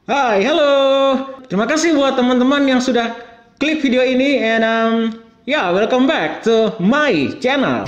Hai, halo. Terima kasih buat teman-teman yang sudah klik video ini and welcome back to my channel.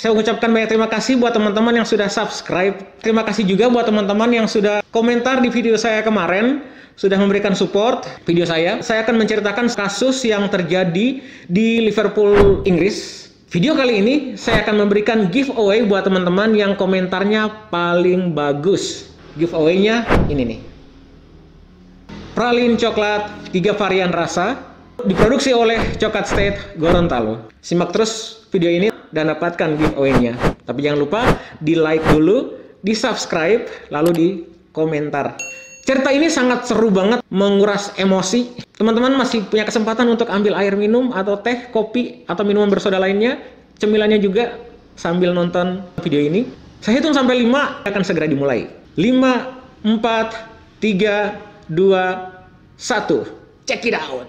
Saya ucapkan banyak terima kasih buat teman-teman yang sudah subscribe. Terima kasih juga buat teman-teman yang sudah komentar di video saya kemarin, sudah memberikan support video saya. Saya akan menceritakan kasus yang terjadi di Liverpool, Inggris. Video kali ini saya akan memberikan giveaway buat teman-teman yang komentarnya paling bagus. Giveaway-nya ini nih. Pralin coklat 3 varian rasa, diproduksi oleh Coklat State Gorontalo. Simak terus video ini dan dapatkan giveaway-nya. Tapi jangan lupa di like dulu, di subscribe, lalu di komentar. Cerita ini sangat seru banget, menguras emosi. Teman-teman masih punya kesempatan untuk ambil air minum atau teh, kopi, atau minuman bersoda lainnya. Cemilannya juga sambil nonton video ini. Saya hitung sampai 5, akan segera dimulai. 5, 4, 3, 2, 1. Check it out.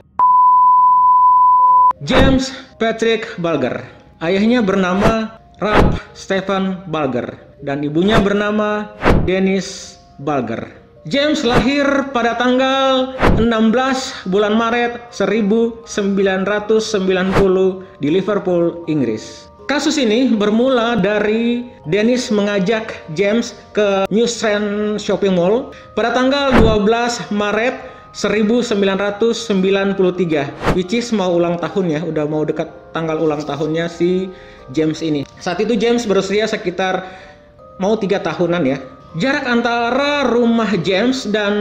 James Patrick Bulger. Ayahnya bernama Ralph Stephen Bulger dan ibunya bernama Dennis Bulger. James lahir pada tanggal 16 bulan Maret 1990 di Liverpool, Inggris. Kasus ini bermula dari Dennis mengajak James ke New Strand Shopping Mall pada tanggal 12 Maret 1993, which is mau ulang tahun ya, udah mau dekat tanggal ulang tahunnya si James ini. Saat itu James berusia sekitar mau 3 tahunan ya. Jarak antara rumah James dan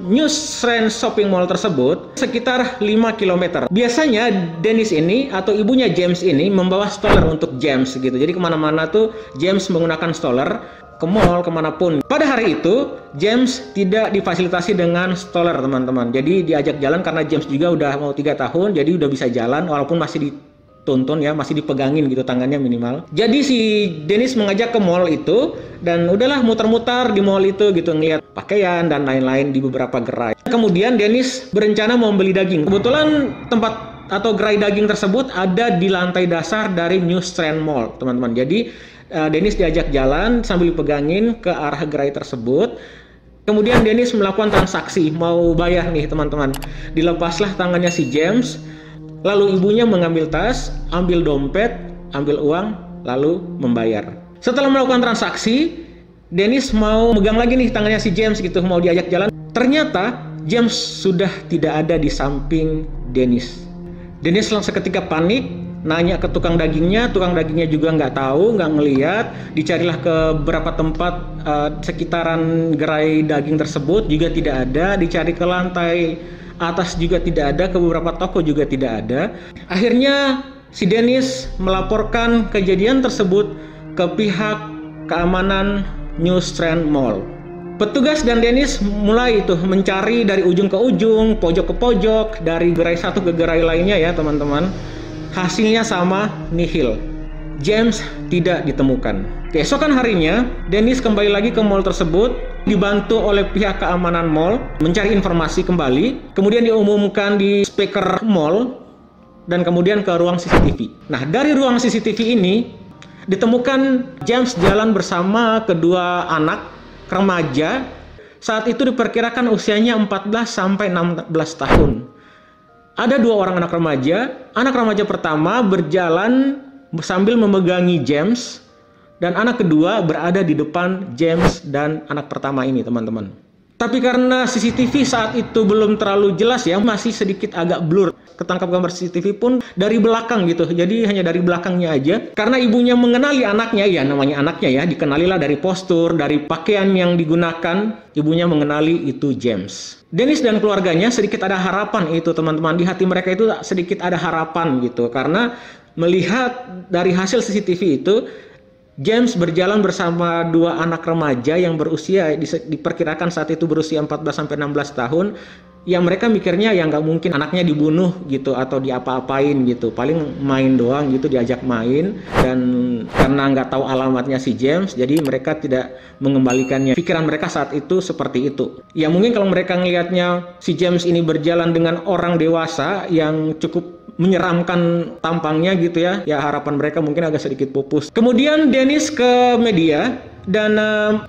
New Strand Shopping Mall tersebut sekitar 5 km. Biasanya Dennis ini atau ibunya James ini membawa stroller untuk James gitu. Jadi kemana-mana tuh James menggunakan stroller, ke mall, kemanapun. Pada hari itu, James tidak difasilitasi dengan stroller, teman-teman. Jadi diajak jalan karena James juga udah mau 3 tahun, jadi udah bisa jalan walaupun masih dituntun ya, masih dipegangin gitu tangannya minimal. Jadi si Dennis mengajak ke mall itu dan udahlah muter-muter di mall itu gitu, ngeliat pakaian dan lain-lain di beberapa gerai. Kemudian Dennis berencana mau membeli daging. Kebetulan tempat atau gerai daging tersebut ada di lantai dasar dari New Strand Mall, teman-teman. Jadi Dennis diajak jalan sambil dipegangin ke arah gerai tersebut. Kemudian Dennis melakukan transaksi, mau bayar nih teman-teman. Dilepaslah tangannya si James, lalu ibunya mengambil tas, ambil dompet, ambil uang, lalu membayar. Setelah melakukan transaksi, Dennis mau megang lagi nih tangannya si James gitu, mau diajak jalan. Ternyata James sudah tidak ada di samping Dennis. Dennis langsung seketika panik, nanya ke tukang dagingnya juga nggak tahu, nggak ngeliat. Dicarilah ke beberapa tempat sekitaran gerai daging tersebut, juga tidak ada. Dicari ke lantai atas juga tidak ada, ke beberapa toko juga tidak ada. Akhirnya si Dennis melaporkan kejadian tersebut ke pihak keamanan New Strand Mall. Petugas dan Dennis mulai itu mencari dari ujung ke ujung, pojok ke pojok, dari gerai satu ke gerai lainnya ya teman-teman. Hasilnya sama, nihil. James tidak ditemukan. Keesokan harinya, Dennis kembali lagi ke mall tersebut, dibantu oleh pihak keamanan mall, mencari informasi kembali, kemudian diumumkan di speaker mall, dan kemudian ke ruang CCTV. Nah, dari ruang CCTV ini, ditemukan James jalan bersama kedua anak remaja. Saat itu diperkirakan usianya 14 sampai 16 tahun. Ada 2 orang anak remaja. Anak remaja pertama berjalan sambil memegangi James, dan anak kedua berada di depan James dan anak pertama ini, teman-teman. Tapi karena CCTV saat itu belum terlalu jelas ya, masih sedikit agak blur. Ketangkap gambar CCTV pun dari belakang gitu, jadi hanya dari belakangnya aja. Karena ibunya mengenali anaknya, ya namanya anaknya ya, dikenalilah dari postur, dari pakaian yang digunakan. Ibunya mengenali itu James. Dennis dan keluarganya sedikit ada harapan itu, teman-teman. Di hati mereka itu sedikit ada harapan gitu, karena melihat dari hasil CCTV itu James berjalan bersama 2 anak remaja yang berusia diperkirakan saat itu berusia 14 sampai 16 tahun yang mereka mikirnya ya nggak mungkin anaknya dibunuh gitu atau diapa-apain gitu, paling main doang gitu, diajak main. Dan karena nggak tahu alamatnya si James, jadi mereka tidak mengembalikannya. Pikiran mereka saat itu seperti itu. Ya mungkin kalau mereka ngelihatnya si James ini berjalan dengan orang dewasa yang cukup menyeramkan tampangnya gitu ya, ya harapan mereka mungkin agak sedikit pupus. Kemudian Dennis ke media dan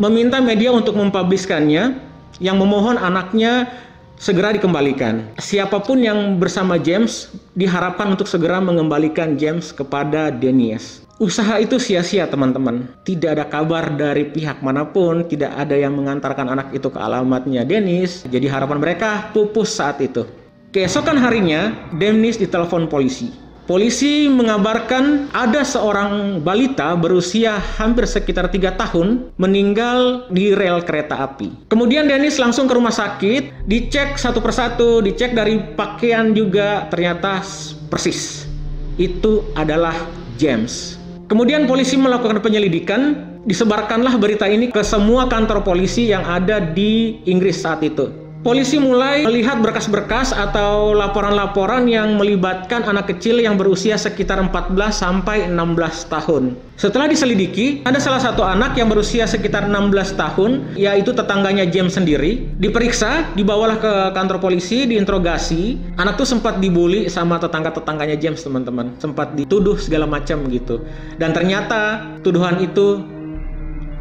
meminta media untuk mempubliskannya, yang memohon anaknya segera dikembalikan. Siapapun yang bersama James diharapkan untuk segera mengembalikan James kepada Dennis. Usaha itu sia-sia teman-teman. Tidak ada kabar dari pihak manapun, tidak ada yang mengantarkan anak itu ke alamatnya Dennis. Jadi harapan mereka pupus saat itu. Keesokan harinya, Dennis ditelepon polisi. Polisi mengabarkan ada seorang balita berusia hampir sekitar 3 tahun meninggal di rel kereta api. Kemudian Dennis langsung ke rumah sakit, dicek satu persatu, dicek dari pakaian juga, ternyata persis. Itu adalah James. Kemudian polisi melakukan penyelidikan, disebarkanlah berita ini ke semua kantor polisi yang ada di Inggris saat itu. Polisi mulai melihat berkas-berkas atau laporan-laporan yang melibatkan anak kecil yang berusia sekitar 14 sampai 16 tahun. Setelah diselidiki, ada salah satu anak yang berusia sekitar 16 tahun, yaitu tetangganya James sendiri, diperiksa, dibawalah ke kantor polisi, diinterogasi. Anak tuh sempat dibully sama tetangga-tetangganya James, teman-teman. Sempat dituduh segala macam gitu. Dan ternyata tuduhan itu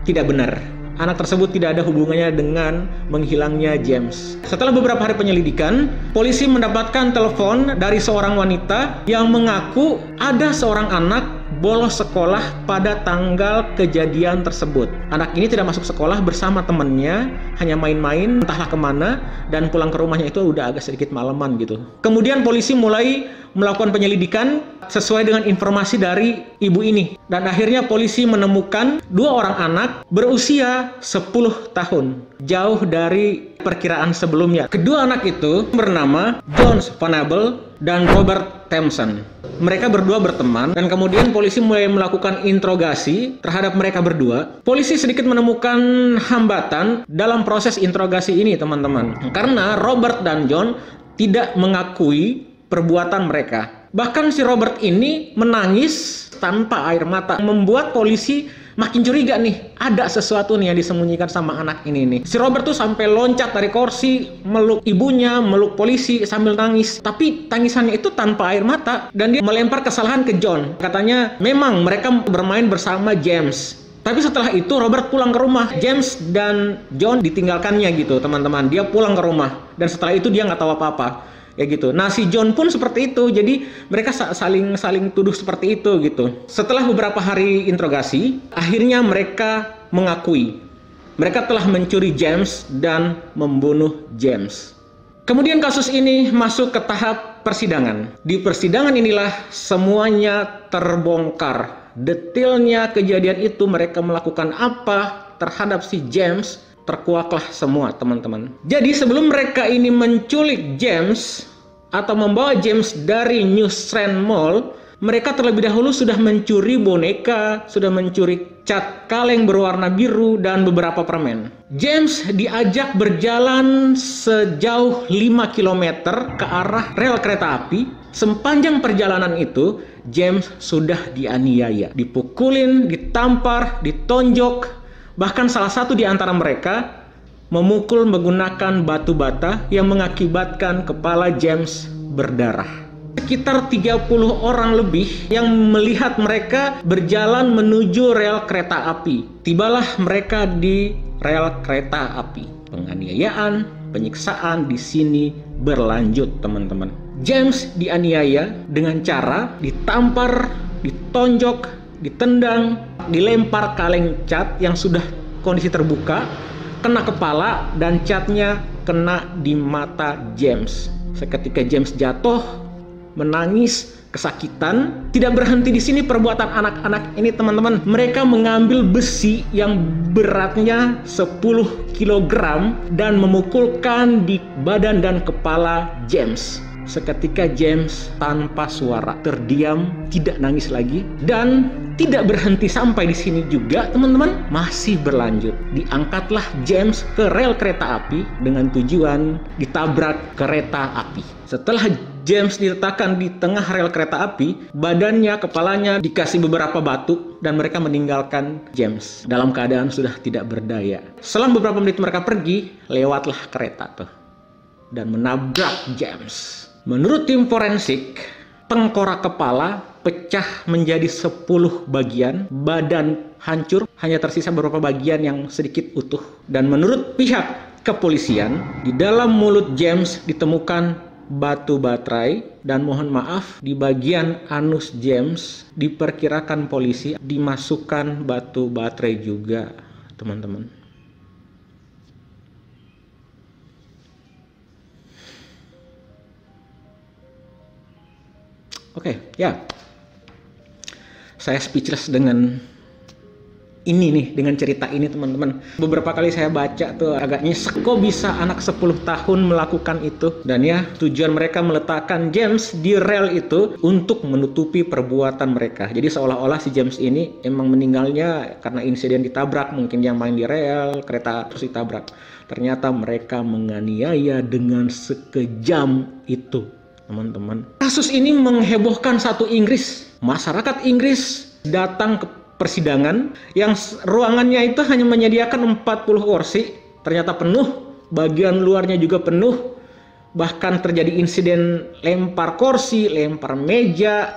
tidak benar. Anak tersebut tidak ada hubungannya dengan menghilangnya James. Setelah beberapa hari penyelidikan, polisi mendapatkan telepon dari seorang wanita yang mengaku ada seorang anak bolos sekolah pada tanggal kejadian tersebut. Anak ini tidak masuk sekolah bersama temannya, hanya main-main, entahlah kemana, dan pulang ke rumahnya itu udah agak sedikit malaman gitu. Kemudian polisi mulai melakukan penyelidikan sesuai dengan informasi dari ibu ini. Dan akhirnya polisi menemukan 2 orang anak berusia 10 tahun. Jauh dari perkiraan sebelumnya. Kedua anak itu bernama John Venable dan Robert Thompson. Mereka berdua berteman dan kemudian polisi mulai melakukan interogasi terhadap mereka berdua. Polisi sedikit menemukan hambatan dalam proses interogasi ini, teman-teman. Karena Robert dan John tidak mengakui perbuatan mereka. Bahkan si Robert ini menangis tanpa air mata, membuat polisi makin curiga nih, ada sesuatu nih yang disembunyikan sama anak ini nih. Si Robert tuh sampai loncat dari kursi, meluk ibunya, meluk polisi sambil nangis. Tapi tangisannya itu tanpa air mata, dan dia melempar kesalahan ke John. Katanya memang mereka bermain bersama James. Tapi setelah itu Robert pulang ke rumah. James dan John ditinggalkannya gitu, teman-teman. Dia pulang ke rumah dan setelah itu dia nggak tahu apa-apa. Ya gitu. Nah si John pun seperti itu. Jadi mereka saling tuduh seperti itu gitu. Setelah beberapa hari interogasi, akhirnya mereka mengakui mereka telah mencuri James dan membunuh James. Kemudian kasus ini masuk ke tahap persidangan. Di persidangan inilah semuanya terbongkar. Detailnya kejadian itu, mereka melakukan apa terhadap si James, terkuaklah semua, teman-teman. Jadi sebelum mereka ini menculik James atau membawa James dari New Strand Mall, mereka terlebih dahulu sudah mencuri boneka, sudah mencuri cat kaleng berwarna biru dan beberapa permen. James diajak berjalan sejauh 5 km ke arah rel kereta api. Sepanjang perjalanan itu, James sudah dianiaya, dipukulin, ditampar, ditonjok. Bahkan salah satu di antara mereka memukul menggunakan batu bata yang mengakibatkan kepala James berdarah. Sekitar 30 orang lebih yang melihat mereka berjalan menuju rel kereta api. Tibalah mereka di rel kereta api. Penganiayaan, penyiksaan di sini berlanjut, teman-teman. James dianiaya dengan cara ditampar, ditonjok, ditendang, dilempar kaleng cat yang sudah kondisi terbuka, kena kepala dan catnya kena di mata James. Seketika James jatuh, menangis, kesakitan. Tidak berhenti di sini perbuatan anak-anak ini, teman-teman. Mereka mengambil besi yang beratnya 10 kg dan memukulkan di badan dan kepala James. seketika James tanpa suara terdiam, tidak nangis lagi, dan tidak berhenti sampai di sini juga, teman-teman. Masih berlanjut. Diangkatlah James ke rel kereta api dengan tujuan ditabrak kereta api. Setelah James diletakkan di tengah rel kereta api, badannya, kepalanya dikasih beberapa batu, dan mereka meninggalkan James dalam keadaan sudah tidak berdaya. Selang beberapa menit mereka pergi, lewatlah kereta tuh dan menabrak James. Menurut tim forensik, tengkorak kepala pecah menjadi 10 bagian, badan hancur, hanya tersisa beberapa bagian yang sedikit utuh. Dan menurut pihak kepolisian, di dalam mulut James ditemukan batu baterai, dan mohon maaf, di bagian anus James diperkirakan polisi dimasukkan batu baterai juga, teman-teman. Oke, ya. Saya speechless dengan ini nih, dengan cerita ini, teman-teman. Beberapa kali saya baca tuh agak nyesek, kok bisa anak 10 tahun melakukan itu. Dan ya, tujuan mereka meletakkan James di rel itu untuk menutupi perbuatan mereka. Jadi seolah-olah si James ini emang meninggalnya karena insiden ditabrak, mungkin yang main di rel kereta terus ditabrak. Ternyata mereka menganiaya dengan sekejam itu, teman-teman. Kasus ini menghebohkan satu Inggris. Masyarakat Inggris datang ke persidangan yang ruangannya itu hanya menyediakan 40 kursi. Ternyata penuh, bagian luarnya juga penuh. Bahkan terjadi insiden lempar kursi, lempar meja.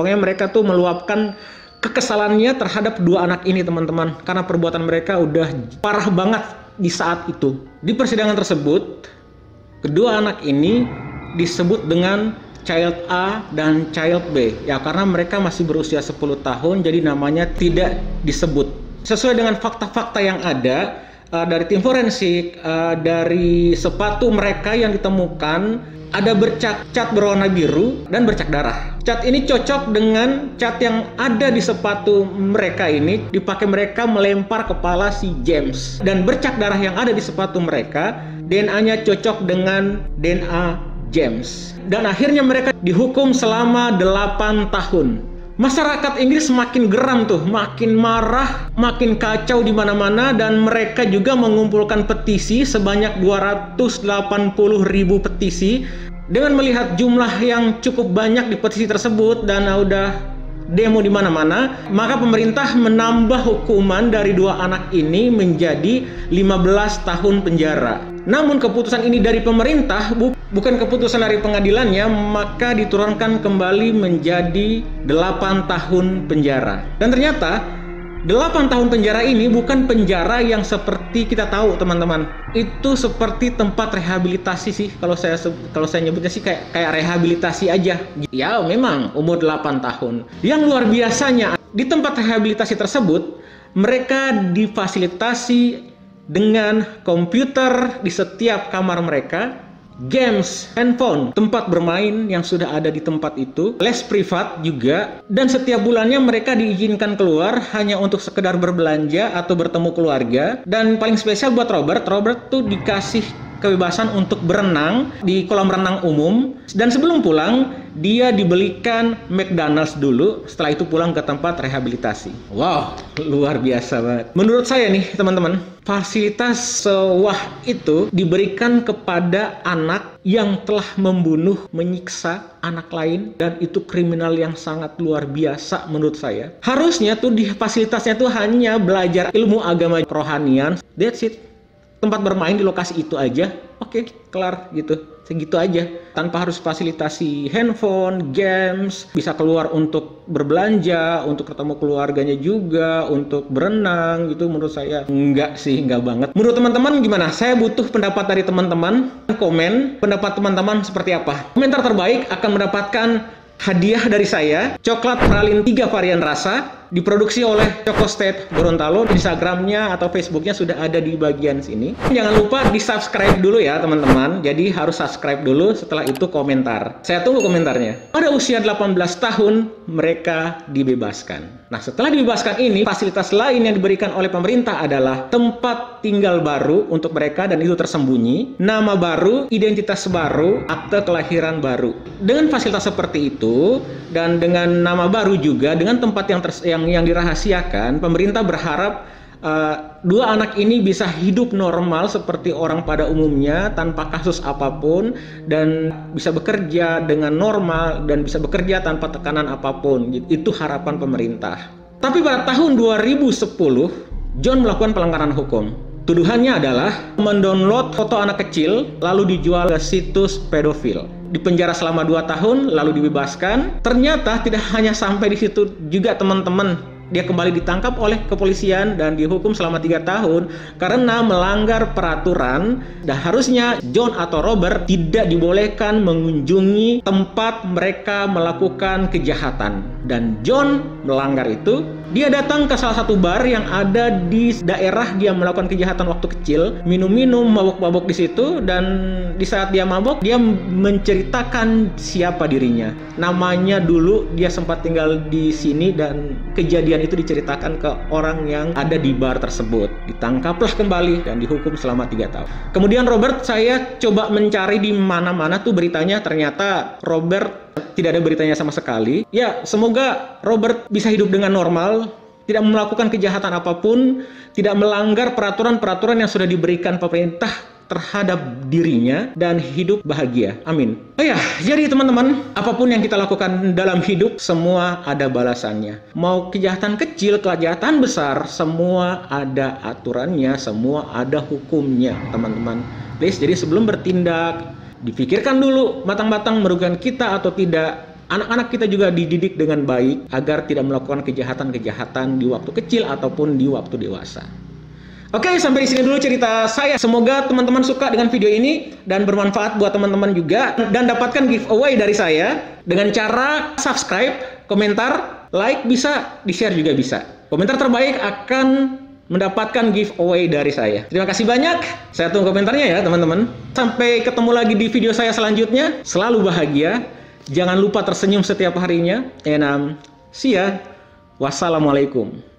Pokoknya mereka tuh meluapkan kekesalannya terhadap dua anak ini, teman-teman. Karena perbuatan mereka udah parah banget di saat itu. Di persidangan tersebut, kedua anak ini disebut dengan Child A dan Child B. Ya, karena mereka masih berusia 10 tahun, jadi namanya tidak disebut. Sesuai dengan fakta-fakta yang ada dari tim forensik, dari sepatu mereka yang ditemukan ada cat berwarna biru dan bercak darah. Cat ini cocok dengan cat yang ada di sepatu mereka ini, dipakai mereka melempar kepala si James. Dan bercak darah yang ada di sepatu mereka, DNA-nya cocok dengan DNA James. Dan akhirnya mereka dihukum selama 8 tahun. Masyarakat Inggris semakin geram tuh, makin marah, makin kacau di mana-mana, dan mereka juga mengumpulkan petisi sebanyak 280.000 petisi. Dengan melihat jumlah yang cukup banyak di petisi tersebut dan udah demo di mana-mana, maka pemerintah menambah hukuman dari dua anak ini menjadi 15 tahun penjara. Namun keputusan ini dari pemerintah, bukan keputusan dari pengadilannya, maka diturunkan kembali menjadi 8 tahun penjara. Dan ternyata 8 tahun penjara ini bukan penjara yang seperti kita tahu, teman-teman. Itu seperti tempat rehabilitasi sih, kalau saya nyebutnya sih kayak rehabilitasi aja. Ya, memang umur 8 tahun. Yang luar biasanya, di tempat rehabilitasi tersebut mereka difasilitasi dengan komputer di setiap kamar mereka, games, handphone, tempat bermain yang sudah ada di tempat itu, les privat juga, dan setiap bulannya mereka diizinkan keluar hanya untuk sekedar berbelanja atau bertemu keluarga. Dan paling spesial buat Robert tuh dikasih kebebasan untuk berenang di kolam renang umum, dan sebelum pulang dia dibelikan McDonald's dulu, setelah itu pulang ke tempat rehabilitasi. Wow, luar biasa banget. Menurut saya nih, teman-teman, fasilitas sewah itu diberikan kepada anak yang telah membunuh, menyiksa anak lain, dan itu kriminal yang sangat luar biasa menurut saya. Harusnya tuh di fasilitasnya tuh hanya belajar ilmu agama kerohanian, that's it. Tempat bermain di lokasi itu aja, oke, kelar gitu, segitu aja. Tanpa harus fasilitasi handphone, games, bisa keluar untuk berbelanja, untuk ketemu keluarganya juga, untuk berenang gitu. Menurut saya enggak sih, enggak banget. Menurut teman-teman gimana? Saya butuh pendapat dari teman-teman. Komen pendapat teman-teman seperti apa. Komentar terbaik akan mendapatkan hadiah dari saya, coklat pralin 3 varian rasa, diproduksi oleh Choco State Gorontalo. Instagramnya atau Facebooknya sudah ada di bagian sini. Jangan lupa di subscribe dulu ya, teman-teman. Jadi harus subscribe dulu, setelah itu komentar. Saya tunggu komentarnya. Pada usia 18 tahun mereka dibebaskan. Nah, setelah dibebaskan ini, fasilitas lain yang diberikan oleh pemerintah adalah tempat tinggal baru untuk mereka dan itu tersembunyi, nama baru, identitas baru, akte kelahiran baru. Dengan fasilitas seperti itu dan dengan nama baru juga, dengan tempat yang dirahasiakan, pemerintah berharap dua anak ini bisa hidup normal seperti orang pada umumnya tanpa kasus apapun dan bisa bekerja dengan normal dan bisa bekerja tanpa tekanan apapun. Itu harapan pemerintah. Tapi pada tahun 2010 John melakukan pelanggaran hukum. Tuduhannya adalah mendownload foto anak kecil lalu dijual ke situs pedofil. Dipenjara selama 2 tahun lalu dibebaskan. Ternyata tidak hanya sampai di situ juga teman-teman. Dia kembali ditangkap oleh kepolisian dan dihukum selama 3 tahun karena melanggar peraturan dan harusnya John atau Robert tidak dibolehkan mengunjungi tempat mereka melakukan kejahatan. Dan John melanggar itu. Dia datang ke salah satu bar yang ada di daerah dia melakukan kejahatan waktu kecil, minum-minum, mabok-mabok di situ, dan di saat dia mabok, dia menceritakan siapa dirinya. Namanya dulu dia sempat tinggal di sini dan kejadian itu diceritakan ke orang yang ada di bar tersebut. Ditangkaplah kembali dan dihukum selama 3 tahun. Kemudian Robert, saya coba mencari di mana-mana tuh beritanya, ternyata Robert tidak ada beritanya sama sekali. Ya, semoga Robert bisa hidup dengan normal, tidak melakukan kejahatan apapun, tidak melanggar peraturan-peraturan yang sudah diberikan pemerintah terhadap dirinya dan hidup bahagia. Amin. Oh ya, jadi teman-teman, apapun yang kita lakukan dalam hidup, semua ada balasannya. Mau kejahatan kecil, kejahatan besar, semua ada aturannya, semua ada hukumnya, teman-teman. Please, jadi sebelum bertindak, dipikirkan dulu matang-matang merugikan kita atau tidak. Anak-anak kita juga dididik dengan baik agar tidak melakukan kejahatan-kejahatan di waktu kecil ataupun di waktu dewasa. Oke, sampai di sini dulu cerita saya. Semoga teman-teman suka dengan video ini dan bermanfaat buat teman-teman juga dan dapatkan giveaway dari saya dengan cara subscribe, komentar, like bisa, di-share juga bisa. Komentar terbaik akan mendapatkan giveaway dari saya. Terima kasih banyak. Saya tunggu komentarnya ya, teman-teman. Sampai ketemu lagi di video saya selanjutnya. Selalu bahagia. Jangan lupa tersenyum setiap harinya. And see ya. Wassalamualaikum.